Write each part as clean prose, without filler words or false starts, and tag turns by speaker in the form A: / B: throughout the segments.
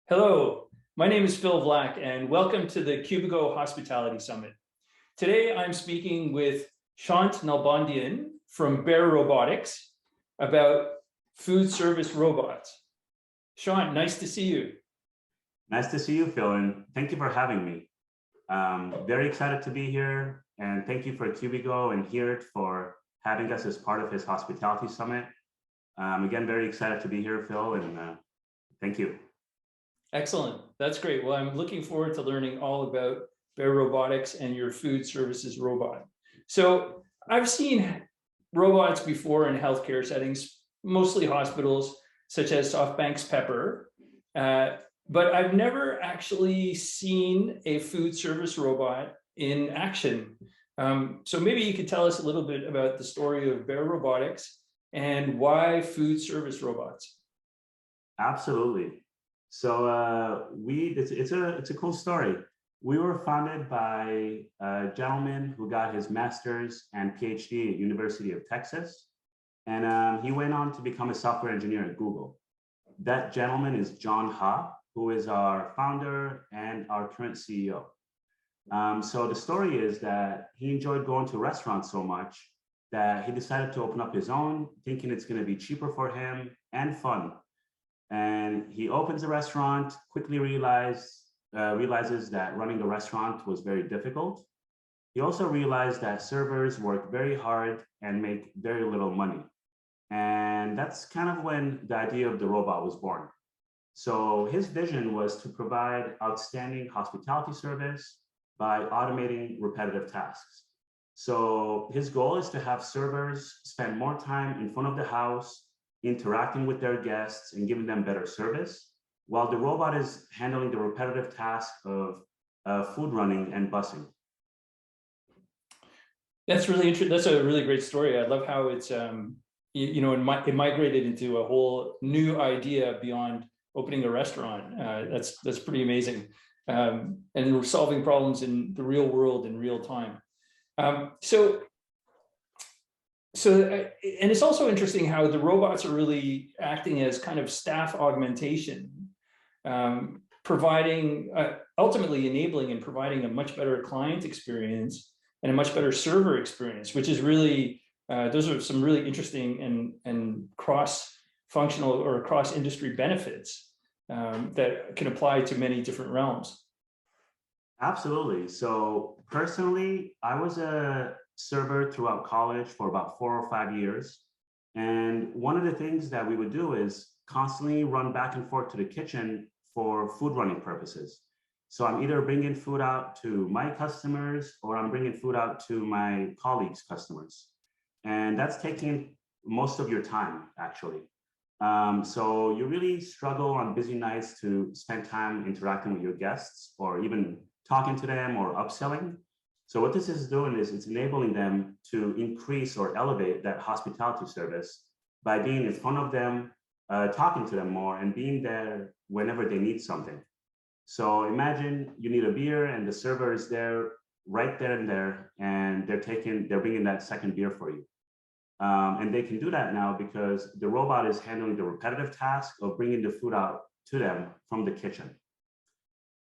A: Hello, my name is Phil Black, and welcome to the Cubico Hospitality Summit. Today, I'm speaking with Shant Nalbandian from Bear Robotics about food service robots. Shant, nice to see you.
B: Nice to see you, Phil, and thank you for having me. Very excited to be here, and thank you for Cubico and Heert for having us as part of his hospitality summit. Again, very excited to be here, Phil, and thank you.
A: Excellent. That's great. Well, I'm looking forward to learning all about Bear Robotics and your food services robot. So I've seen robots before in healthcare settings, mostly hospitals, such as SoftBank's Pepper. But I've never actually seen a food service robot in action. So maybe you could tell us a little bit about the story of Bear Robotics and why food service robots.
B: Absolutely. So it's a cool story. We were founded by a gentleman who got his master's and PhD at University of Texas, and he went on to become a software engineer at Google. That gentleman is John Ha, who is our founder and our current CEO. So the story is that he enjoyed going to restaurants so much that he decided to open up his own, thinking it's going to be cheaper for him and fun. And he opens a restaurant, quickly realizes that running a restaurant was very difficult. He also realized that servers work very hard and make very little money. And that's kind of when the idea of the robot was born. So his vision was to provide outstanding hospitality service by automating repetitive tasks. So his goal is to have servers spend more time in front of the house, interacting with their guests and giving them better service, while the robot is handling the repetitive task of food running and busing.
A: That's really interesting. That's a really great story. I love how it's it migrated into a whole new idea beyond opening a restaurant. That's pretty amazing, and we're solving problems in the real world in real time. And it's also interesting how the robots are really acting as kind of staff augmentation, ultimately enabling and providing a much better client experience and a much better server experience, which is really, those are some really interesting and cross-functional or cross-industry benefits that can apply to many different realms.
B: Absolutely. So personally, I was a server throughout college for about 4 or 5 years. And one of the things that we would do is constantly run back and forth to the kitchen for food running purposes. So I'm either bringing food out to my customers or I'm bringing food out to my colleagues' customers. And that's taking most of your time, actually. So you really struggle on busy nights to spend time interacting with your guests or even talking to them or upselling. So what this is doing is it's enabling them to increase or elevate that hospitality service by being in front of them, talking to them more and being there whenever they need something. So imagine you need a beer and the server is there right there and they're bringing that second beer for you. And they can do that now because the robot is handling the repetitive task of bringing the food out to them from the kitchen.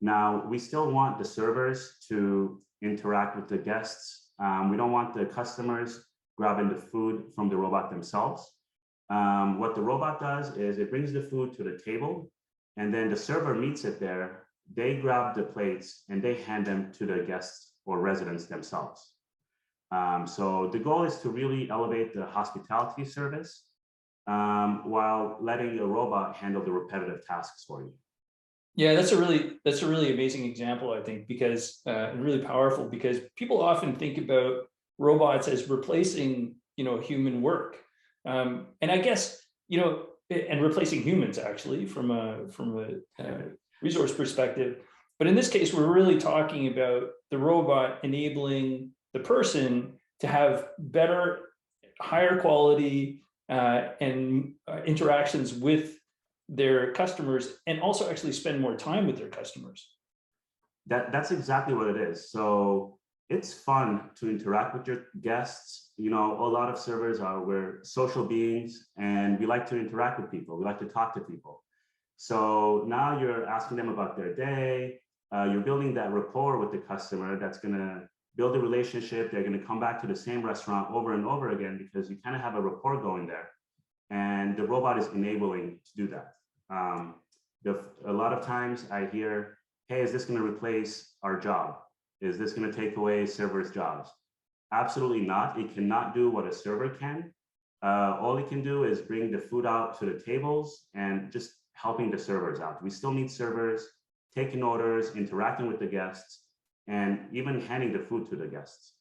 B: Now, we still want the servers to interact with the guests. We don't want the customers grabbing the food from the robot themselves. What the robot does is it brings the food to the table and then the server meets it there. They grab the plates and they hand them to the guests or residents themselves. So the goal is to really elevate the hospitality service while letting a robot handle the repetitive tasks for you.
A: Yeah, that's a really amazing example, I think, because really powerful, because people often think about robots as replacing, human work. And I guess, and replacing humans actually from a resource perspective. But in this case, we're really talking about the robot enabling the person to have better, higher quality and interactions with their customers and also actually spend more time with their customers.
B: That's exactly what it is. So it's fun to interact with your guests. A lot of servers we're social beings and we like to interact with people. We like to talk to people. So now you're asking them about their day. You're building that rapport with the customer that's going to build a relationship. They're going to come back to the same restaurant over and over again because you kind of have a rapport going there. And the robot is enabling to do that. A lot of times I hear, hey, is this going to replace our job? Is this going to take away servers' jobs? Absolutely not. It cannot do what a server can. All it can do is bring the food out to the tables and just helping the servers out. We still need servers, taking orders, interacting with the guests, and even handing the food to the guests.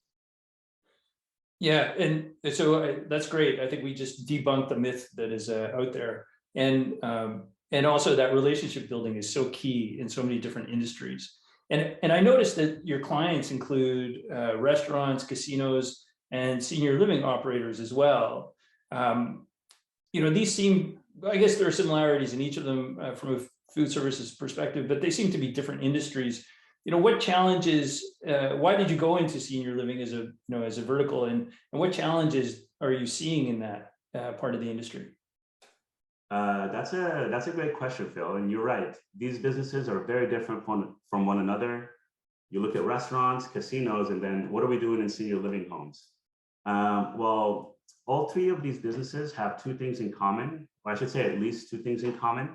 A: Yeah, and so that's great. I think we just debunked the myth that is out there, and also that relationship building is so key in so many different industries. And I noticed that your clients include restaurants, casinos, and senior living operators as well. These seem, I guess there are similarities in each of them from a food services perspective, but they seem to be different industries. What challenges, why did you go into senior living as a vertical, and what challenges are you seeing in that part of the industry?
B: That's a great question, Phil. And you're right. These businesses are very different from one another. You look at restaurants, casinos, and then what are we doing in senior living homes? Well, all three of these businesses have two things in common, or I should say at least two things in common.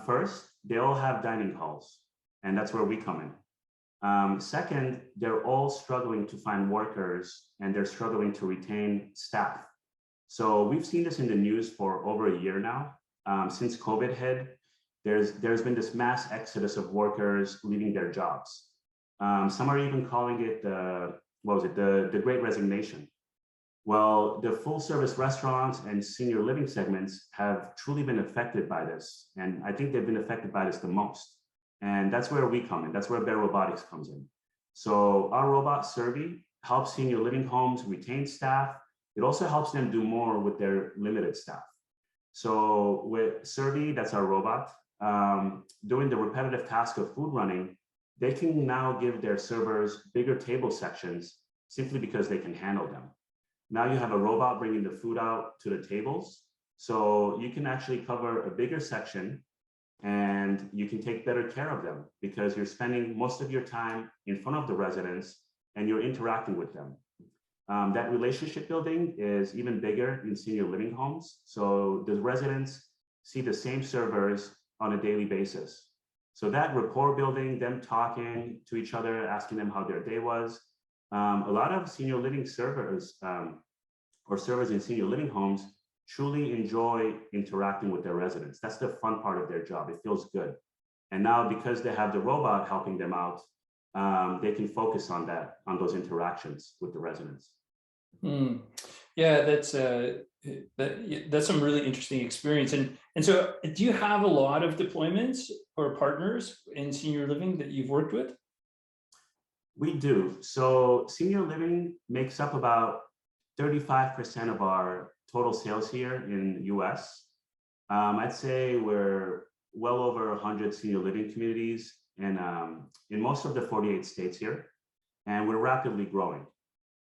B: First, they all have dining halls, and that's where we come in. Second, they're all struggling to find workers, and they're struggling to retain staff. So we've seen this in the news for over a year now. Since COVID hit, there's been this mass exodus of workers leaving their jobs. Some are even calling it the Great Resignation. Well, the full service restaurants and senior living segments have truly been affected by this. And I think they've been affected by this the most. And that's where we come in. That's where Bear Robotics comes in. So our robot Servi helps senior living homes retain staff. It also helps them do more with their limited staff. So with Servi, that's our robot, doing the repetitive task of food running, they can now give their servers bigger table sections simply because they can handle them. Now you have a robot bringing the food out to the tables. So you can actually cover a bigger section and you can take better care of them because you're spending most of your time in front of the residents and you're interacting with them. That relationship building is even bigger in senior living homes. So the residents see the same servers on a daily basis. So that rapport building, them talking to each other, asking them how their day was. A lot of senior living servers or servers in senior living homes truly enjoy interacting with their residents. That's the fun part of their job. It feels good. And now because they have the robot helping them out, they can focus on those interactions with the residents.
A: Yeah, that's some really interesting experience. And so do you have a lot of deployments or partners in senior living that you've worked with?
B: We do. So senior living makes up about 35% of our total sales here in the US. I'd say we're well over 100 senior living communities in most of the 48 states here, and we're rapidly growing.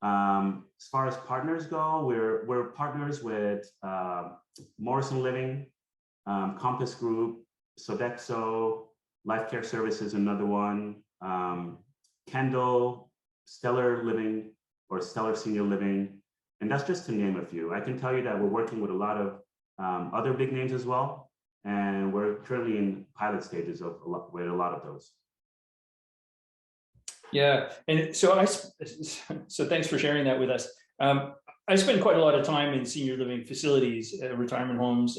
B: As far as partners go, we're partners with Morrison Living, Compass Group, Sodexo, Life Care Services, another one, Kendall, Stellar Living, or Stellar Senior Living, and that's just to name a few. I can tell you that we're working with a lot of other big names as well, and we're currently in pilot stages with a lot of those.
A: Yeah, and so thanks for sharing that with us. I spend quite a lot of time in senior living facilities, retirement homes,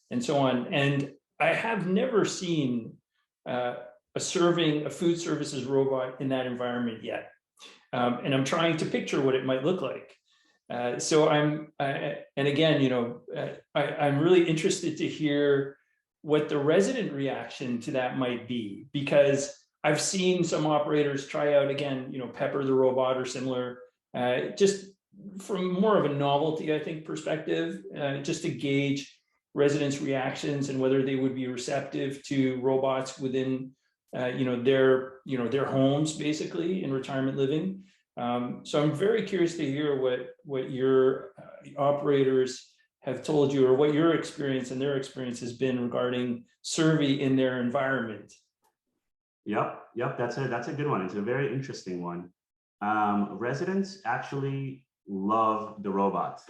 A: and so on, and I have never seen a food services robot in that environment yet, and I'm trying to picture what it might look like. So and again, I'm really interested to hear what the resident reaction to that might be, because I've seen some operators try out, again, Pepper the robot or similar, just from more of a novelty, I think, perspective, just to gauge residents' reactions and whether they would be receptive to robots within, their homes, basically, in retirement living. So I'm very curious to hear what your operators have told you, or what your experience and their experience has been regarding Survey in their environment?
B: Yep, that's a good one. It's a very interesting one. Residents actually love the robot.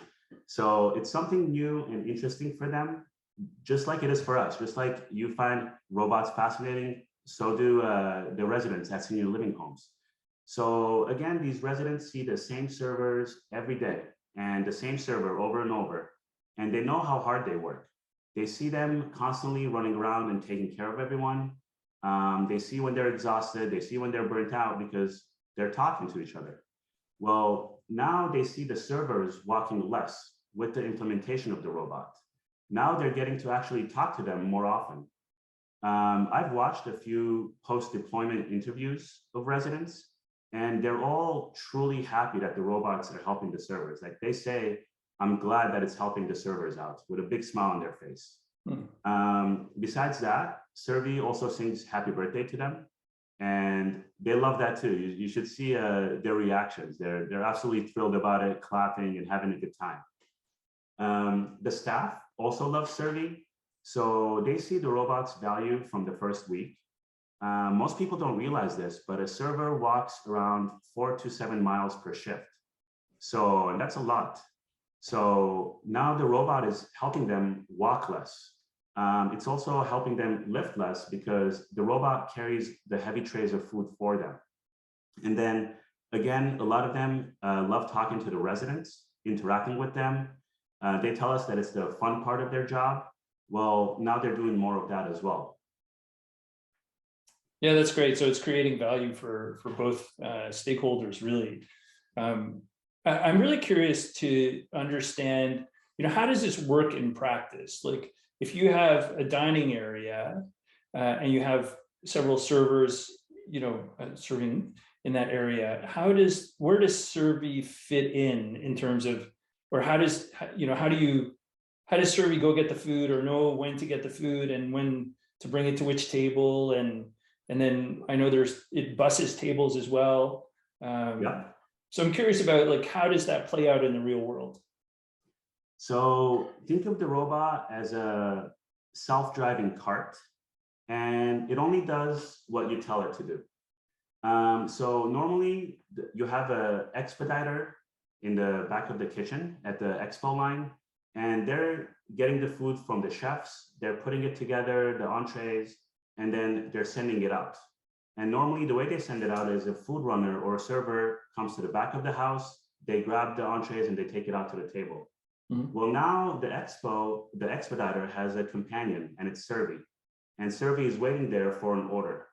B: So it's something new and interesting for them, just like it is for us. Just like you find robots fascinating, so do the residents at senior living homes. So again, these residents see the same servers every day and the same server over and over, and they know how hard they work. They see them constantly running around and taking care of everyone. They see when they're exhausted, they see when they're burnt out because they're talking to each other. Well, now they see the servers walking less with the implementation of the robot. Now they're getting to actually talk to them more often. I've watched a few post-deployment interviews of residents, and they're all truly happy that the robots are helping the servers. Like they say, I'm glad that it's helping the servers out with a big smile on their face. Besides that, Survey also sings happy birthday to them, and they love that too. You should see their reactions. They're absolutely thrilled about it, clapping and having a good time. The staff also love Survey, so they see the robot's value from the first week. Most people don't realize this, but a server walks around 4 to 7 miles per shift. So, and that's a lot. So now the robot is helping them walk less. It's also helping them lift less because the robot carries the heavy trays of food for them. And then again, a lot of them love talking to the residents, interacting with them. They tell us that it's the fun part of their job. Well, now they're doing more of that as well.
A: Yeah, that's great. So it's creating value for both stakeholders, really. I'm really curious to understand, how does this work in practice? Like, if you have a dining area and you have several servers, serving in that area, where does Survey fit in terms of, or how does Survey go get the food, or know when to get the food and when to bring it to which table, and then I know it buses tables as well.
B: Yeah.
A: So I'm curious about, like, how does that play out in the real world?
B: So think of the robot as a self-driving cart, and it only does what you tell it to do. So normally you have an expediter in the back of the kitchen at the expo line, and they're getting the food from the chefs, they're putting it together, the entrees, and then they're sending it out. And normally the way they send it out is a food runner or a server comes to the back of the house, they grab the entrees and they take it out to the table. Well, now the expediter has a companion, and it's Survey. And Survey is waiting there for an order.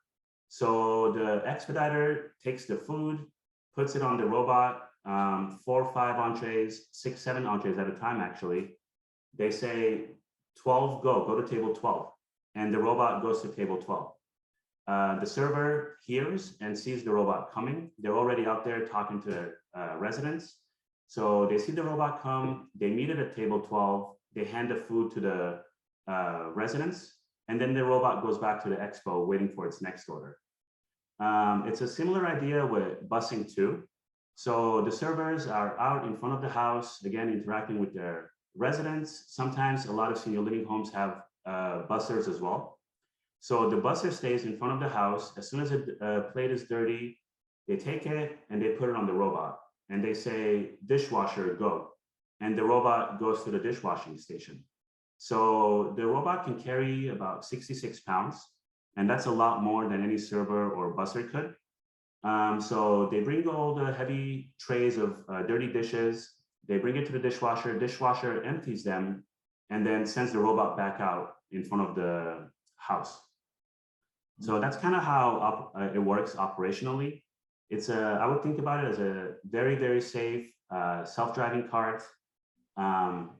B: So the expediter takes the food, puts it on the robot, 4 or 5 entrees, 6, 7 entrees at a time, actually. They say 12, go to table 12. And the robot goes to table 12. The server hears and sees the robot coming. They're already out there talking to residents. So they see the robot come, they meet it at table 12, they hand the food to the residents, and then the robot goes back to the expo waiting for its next order. It's a similar idea with busing too. So the servers are out in front of the house, again, interacting with their residents. Sometimes a lot of senior living homes have bussers as well. So the busser stays in front of the house. As soon as a plate is dirty, they take it and they put it on the robot. And they say, dishwasher, go. And the robot goes to the dishwashing station. So the robot can carry about 66 pounds, and that's a lot more than any server or busser could. So they bring all the heavy trays of dirty dishes, they bring it to the dishwasher empties them, and then sends the robot back out in front of the house. So that's kind of how it works operationally. I would think about it as a very, very safe self-driving cart.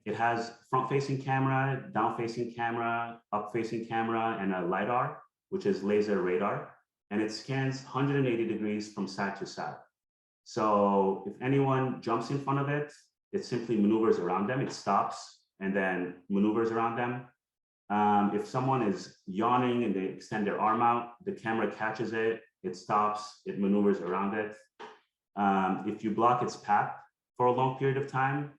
B: It has front-facing camera, down-facing camera, up-facing camera, and a LiDAR, which is laser radar. And it scans 180 degrees from side to side. So if anyone jumps in front of it, it simply maneuvers around them. It stops and then maneuvers around them. If someone is yawning and they extend their arm out, the camera catches it, it stops, it maneuvers around it. If you block its path for a long period of time,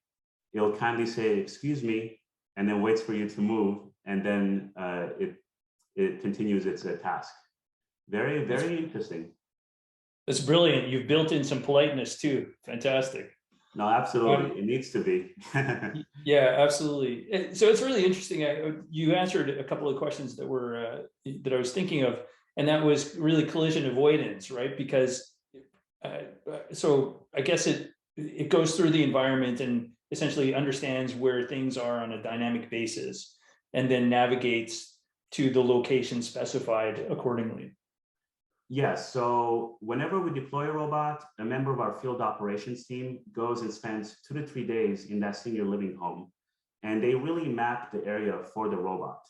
B: it'll kindly say, "Excuse me," and then waits for you to move, and then it continues its task. Very,
A: That's,
B: very interesting.
A: that's brilliant. You've built in some politeness too. Fantastic.
B: No, absolutely.
A: Um,
B: It needs to be.
A: yeah, absolutely. So it's really interesting. You answered a couple of questions that were that I was thinking of, and that was really collision avoidance, right? Because so I guess it goes through the environment and essentially understands where things are on a dynamic basis, and then navigates to the location specified accordingly.
B: Yes, so whenever we deploy a robot, a member of our field operations team goes and spends 2 to 3 days in that senior living home, and they really map the area for the robot.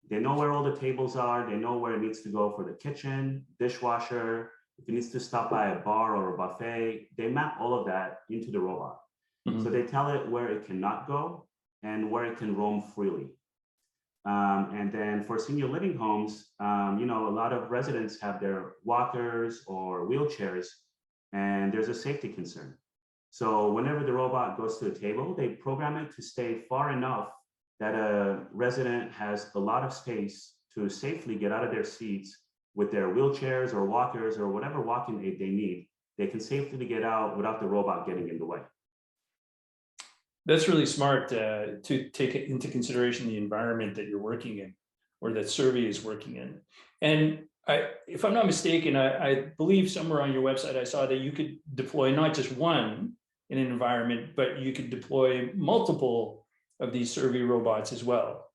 B: They know where all the tables are, they know where it needs to go for the kitchen, dishwasher, if it needs to stop by a bar or a buffet, they map all of that into the robot. So they tell it where it cannot go and where it can roam freely. And then for senior living homes, a lot of residents have their walkers or wheelchairs, and there's a safety concern. So whenever the robot goes to a table, they program it to stay far enough that a resident has a lot of space to safely get out of their seats with their wheelchairs or walkers or whatever walking aid they need. They can safely get out without the robot getting in the way.
A: That's really smart to take into consideration the environment that you're working in, or that Survey is working in. And if I'm not mistaken, I believe somewhere on your website I saw that you could deploy not just one in an environment, but you could deploy multiple of these Survey robots as well.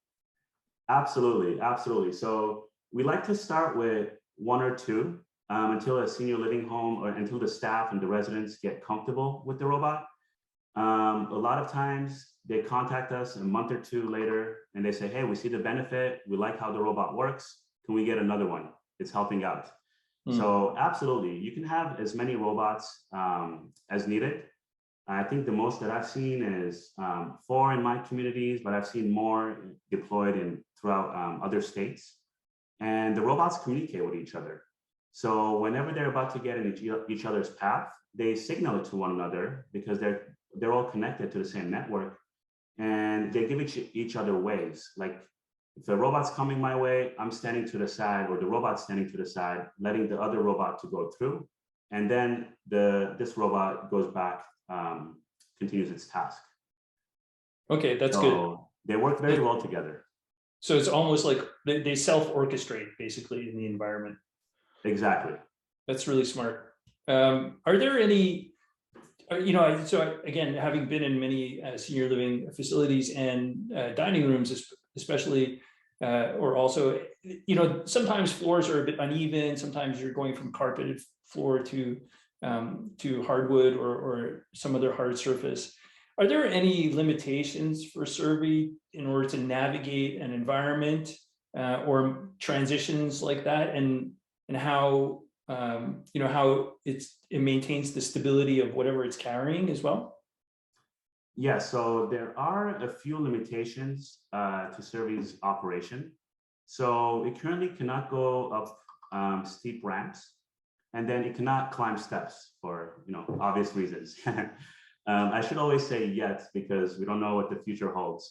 B: Absolutely, absolutely. So we like to start with one or two until a senior living home or until the staff and the residents get comfortable with the robot. A lot of times they contact us a month or two later and they say, "Hey, we see the benefit. We like how the robot works. Can we get another one? It's helping out." So absolutely, you can have as many robots as needed. I think the most that I've seen is 4 in my communities, but I've seen more deployed throughout other states. And the robots communicate with each other. So whenever they're about to get in each other's path, they signal it to one another because they're all connected to the same network, and they give each other waves. Like if the robot's coming my way, I'm standing to the side, or the robot's standing to the side, letting the other robot to go through, and then this robot goes back, continues its task.
A: Okay, that's good.
B: So they work very well together.
A: So it's almost like they self-orchestrate basically in the environment.
B: Exactly.
A: That's really smart. Are there any, so again, having been in many senior living facilities and dining rooms, especially, or also, sometimes floors are a bit uneven. Sometimes you're going from carpeted floor to hardwood or some other hard surface. Are there any limitations for Survey in order to navigate an environment or transitions like that, and how how it maintains the stability of whatever it's carrying as well?
B: Yeah, so there are a few limitations to Survey's operation. So it currently cannot go up steep ramps, and then it cannot climb steps for obvious reasons. I should always say yet because we don't know what the future holds.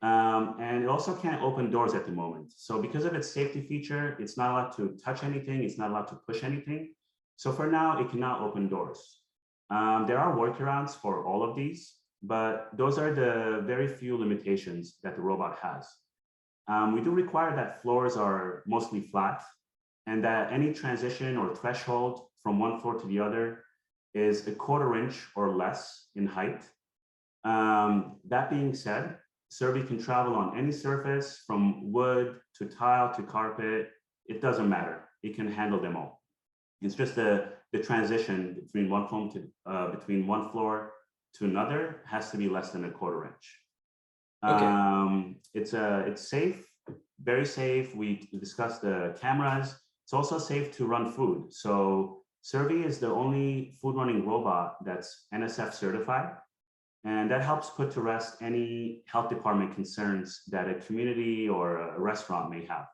B: And it also can't open doors at the moment. So because of its safety feature, it's not allowed to touch anything. It's not allowed to push anything. So for now, it cannot open doors. There are workarounds for all of these, but those are the very few limitations that the robot has. We do require that floors are mostly flat, and that any transition or threshold from one floor to the other is 1/4 inch or less in height. That being said, Survey can travel on any surface from wood to tile to carpet. It doesn't matter. It can handle them all. It's just the transition between between one floor to another has to be less than 1/4 inch.
A: Okay.
B: It's safe, very safe. We discussed the cameras. It's also safe to run food. So Survey is the only food running robot that's NSF certified. And that helps put to rest any health department concerns that a community or a restaurant may have.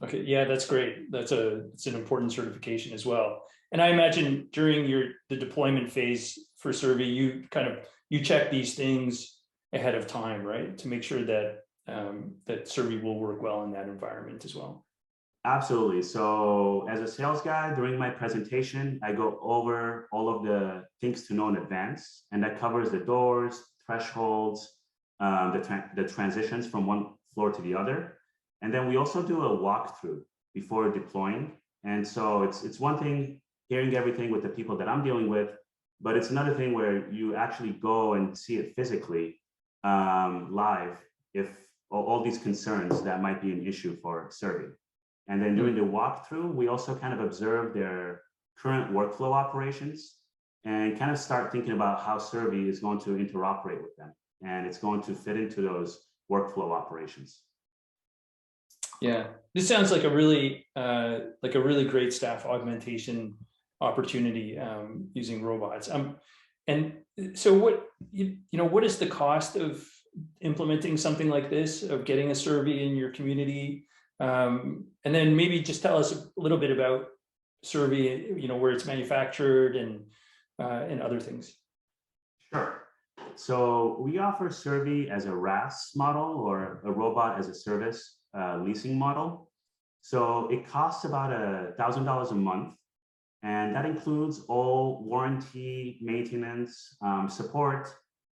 A: Okay, yeah, that's great. It's an important certification as well. And I imagine during the deployment phase for Survey, you check these things ahead of time, right? To make sure that that Survey will work well in that environment as well.
B: Absolutely. So as a sales guy, during my presentation, I go over all of the things to know in advance, and that covers the doors, thresholds, the transitions from one floor to the other. And then we also do a walkthrough before deploying. And so it's one thing hearing everything with the people that I'm dealing with, but it's another thing where you actually go and see it physically live if all these concerns that might be an issue for Survey. And then during the walkthrough, we also kind of observe their current workflow operations and kind of start thinking about how Survey is going to interoperate with them. And it's going to fit into those workflow operations.
A: Yeah, this sounds like a really great staff augmentation opportunity using robots. And so what what is the cost of implementing something like this, of getting a Survey in your community? And then maybe just tell us a little bit about Survey, where it's manufactured and other things.
B: Sure. So we offer Survey as a RaaS model, or a robot as a service leasing model. So it costs about $1,000 a month, and that includes all warranty, maintenance, support,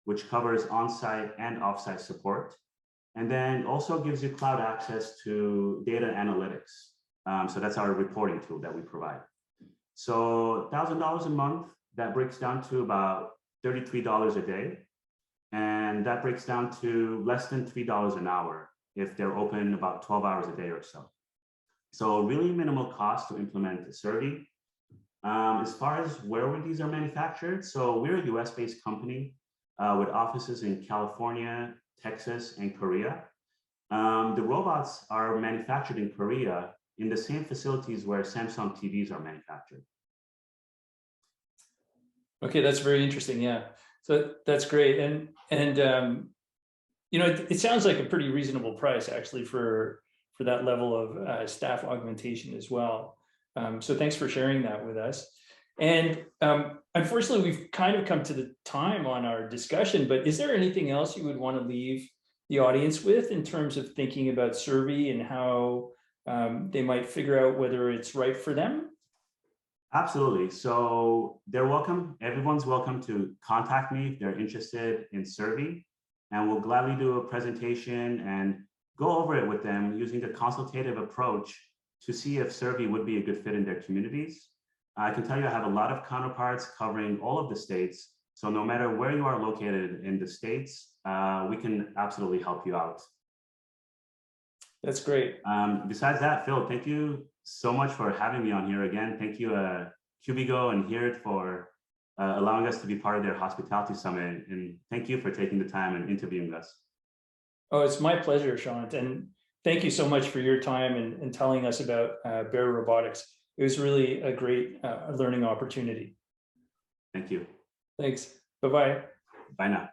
B: which covers on-site and off-site support. And then also gives you cloud access to data analytics. So that's our reporting tool that we provide. So $1,000 a month, that breaks down to about $33 a day. And that breaks down to less than $3 an hour if they're open about 12 hours a day or so. So really minimal cost to implement the Survey. As far as where these are manufactured, so we're a US-based company with offices in California, Texas, and Korea. The robots are manufactured in Korea in the same facilities where Samsung TVs are manufactured.
A: Okay, that's very interesting. Yeah, so that's great, and it sounds like a pretty reasonable price actually for that level of staff augmentation as well. So thanks for sharing that with us. And unfortunately, we've kind of come to the time on our discussion, but is there anything else you would want to leave the audience with in terms of thinking about Survey and how they might figure out whether it's right for them?
B: Absolutely. So they're welcome. Everyone's welcome to contact me if they're interested in Survey, and we'll gladly do a presentation and go over it with them using the consultative approach to see if Survey would be a good fit in their communities. I can tell you I have a lot of counterparts covering all of the states. So no matter where you are located in the states, we can absolutely help you out.
A: That's great.
B: Besides that, Phil, thank you so much for having me on here again. Thank you, Cubigo and Here for allowing us to be part of their hospitality summit. And thank you for taking the time and interviewing us.
A: Oh, it's my pleasure, Shant. And thank you so much for your time and telling us about Bear Robotics. It was really a great learning opportunity.
B: Thank you.
A: Thanks. Bye-bye.
B: Bye now.